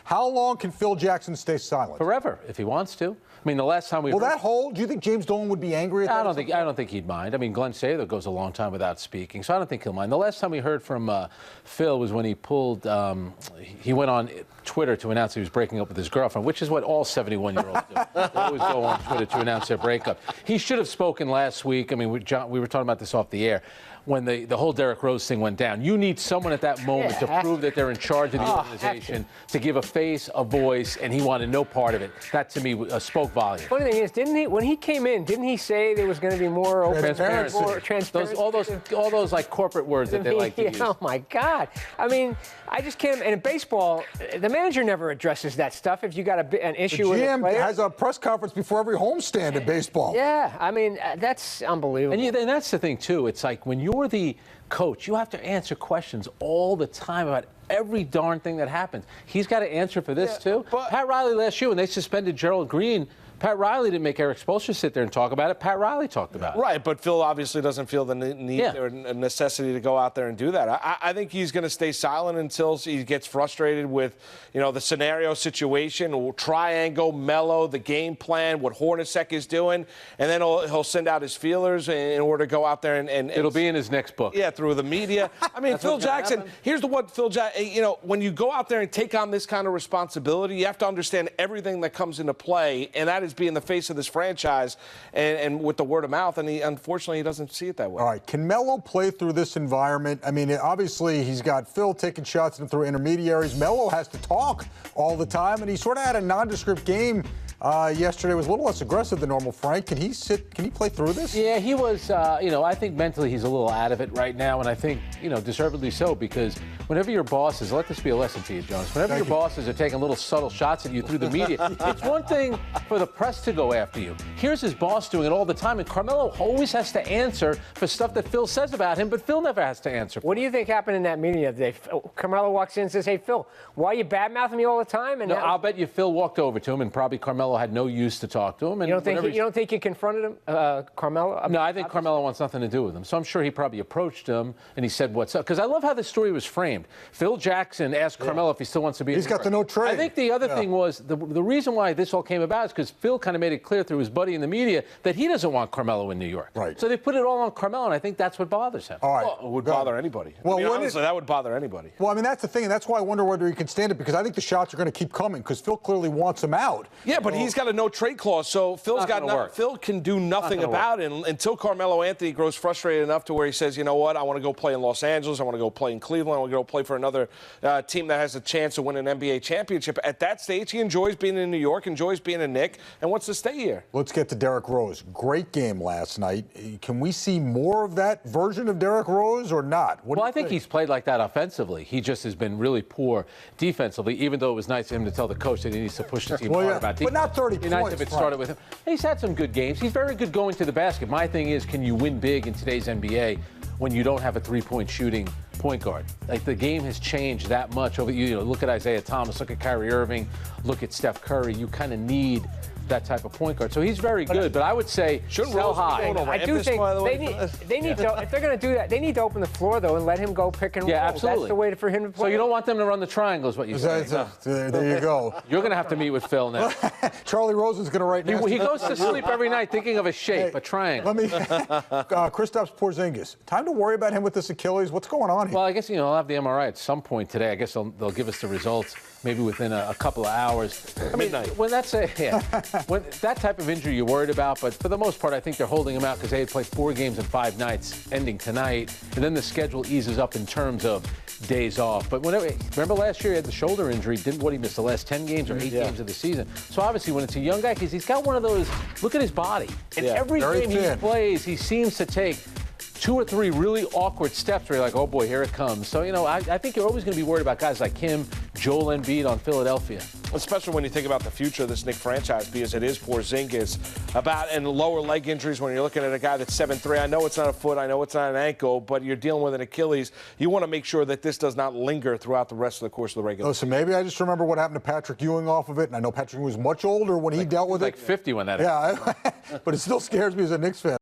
How long can Phil Jackson stay silent? Forever, if he wants to. I mean, the last time we Will that hold? Do you think James Dolan would be angry at that? I don't think he'd mind. I mean, Glenn Sather goes a long time without speaking, so I don't think he'll mind. The last time we heard from Phil was when he he went on Twitter to announce he was breaking up with his girlfriend, which is what all 71-year-olds do. They always go on Twitter to announce their breakup. He should have spoken last week. I mean, we were talking about this off the air. When the whole Derrick Rose thing went down, you need someone at that moment to prove that they're in charge of the organization, to give a face, a voice, and he wanted no part of it. That, to me, spoke volumes. Funny thing is, when he came in, didn't he say there was going to be more open transparency? More transparency? All those like corporate words that they like to use. Oh my God! I mean, I just can't. And in baseball, the manager never addresses that stuff. If you got an issue with a player, GM has a press conference before every homestand in baseball. Yeah, I mean, that's unbelievable. And that's the thing too. It's like when you're the coach, you have to answer questions all the time about every darn thing that happens. He's got to answer for this too. Pat Riley last year, when they suspended Gerald Green, Pat Riley didn't make Eric Spoelstra sit there and talk about it. Pat Riley talked about it. Right, but Phil obviously doesn't feel the need or necessity to go out there and do that. I think he's going to stay silent until he gets frustrated with, the scenario situation, triangle, Melo, the game plan, what Hornacek is doing, and then he'll send out his feelers in order to go out there and it'll be in his next book. Yeah, through the media. I mean, Phil Jackson, here's what Phil Jackson, when you go out there and take on this kind of responsibility, you have to understand everything that comes into play, and that is being the face of this franchise and with the word of mouth, and unfortunately he doesn't see it that way. All right, can Melo play through this environment? I mean, obviously he's got Phil taking shots through intermediaries. Melo has to talk all the time, and he sort of had a nondescript game yesterday. Was a little less aggressive than normal. Frank, can he play through this? Yeah, he was, I think mentally he's a little out of it right now, and I think, deservedly so, because whenever your bosses, let this be a lesson to you, Jonas, whenever your bosses are taking little subtle shots at you through the media, it's one thing for the press to go after you. Here's his boss doing it all the time, and Carmelo always has to answer for stuff that Phil says about him, but Phil never has to answer. What do you think happened in that meeting the other day? Carmelo walks in and says, "Hey, Phil, why are you bad-mouthing me all the time?" And I'll bet you Phil walked over to him, and probably Carmelo had no use to talk to him. And you don't think he confronted him, Carmelo? No, I think Carmelo wants nothing to do with him. So I'm sure he probably approached him and he said, "What's up?" Because I love how this story was framed. Phil Jackson asked Carmelo if he still wants to be. He's got the no trade. I think the other thing was the reason why this all came about is because Phil kind of made it clear through his buddy in the media that he doesn't want Carmelo in New York. Right. So they put it all on Carmelo, and I think that's what bothers him. All right. Well, it would bother anybody. Well, honestly, that would bother anybody. Well, I mean, that's the thing, and that's why I wonder whether he can stand it, because I think the shots are going to keep coming, because Phil clearly wants him out. Yeah, but he's got a no trade clause, so Phil can do nothing about it until Carmelo Anthony grows frustrated enough to where he says, "You know what? I want to go play in Los Angeles. I want to go play in Cleveland. I want to go play for another team that has a chance to win an NBA championship." At that stage, he enjoys being in New York, enjoys being a Knick, and wants to stay here. Let's get to Derrick Rose. Great game last night. Can we see more of that version of Derrick Rose or not? Well, I think he's played like that offensively. He just has been really poor defensively, even though it was nice of him to tell the coach that he needs to push the team harder about defense. But not 30 points. Nice if it started with him. He's had some good games. He's very good going to the basket. My thing is, can you win big in today's NBA when you don't have a three-point shooting point guard? Like, the game has changed that much. Look at Isaiah Thomas, look at Kyrie Irving, look at Steph Curry. You kind of need that type of point guard. So he's very good, but I would say sell high. I do think they need to, if they're going to do that, they need to open the floor, though, and let him go pick and roll. Yeah, absolutely. That's the way for him to play. So you don't want them to run the triangle, is what you say. There you go. You're going to have to meet with Phil now. Charlie Rosen's going to write now. He goes to sleep every night thinking of a shape, a triangle. Kristaps Porzingis. Time to worry about him with this Achilles. What's going on here? Well, I guess, I'll have the MRI at some point today. I guess they'll give us the results maybe within a couple of hours. Midnight. When when that type of injury you're worried about, but for the most part, I think they're holding him out because they had played 4 games in 5 nights, ending tonight, and then the schedule eases up in terms of days off. But remember last year he had the shoulder injury, he missed the last 10 games or 8 games of the season. So obviously when it's a young guy, because he's got one of those, look at his body. And every game he plays, he seems to take 2 or 3 really awkward steps where you're like, oh boy, here it comes. So, I think you're always going to be worried about guys like him, Joel Embiid on Philadelphia. Especially when you think about the future of this Knicks franchise, because it is Porzingis and lower leg injuries when you're looking at a guy that's 7'3". I know it's not a foot, I know it's not an ankle, but you're dealing with an Achilles. You want to make sure that this does not linger throughout the rest of the course of the regular season. So maybe I just remember what happened to Patrick Ewing off of it, and I know Patrick Ewing was much older when he dealt with it. Like 50 when that happened. Yeah, but it still scares me as a Knicks fan.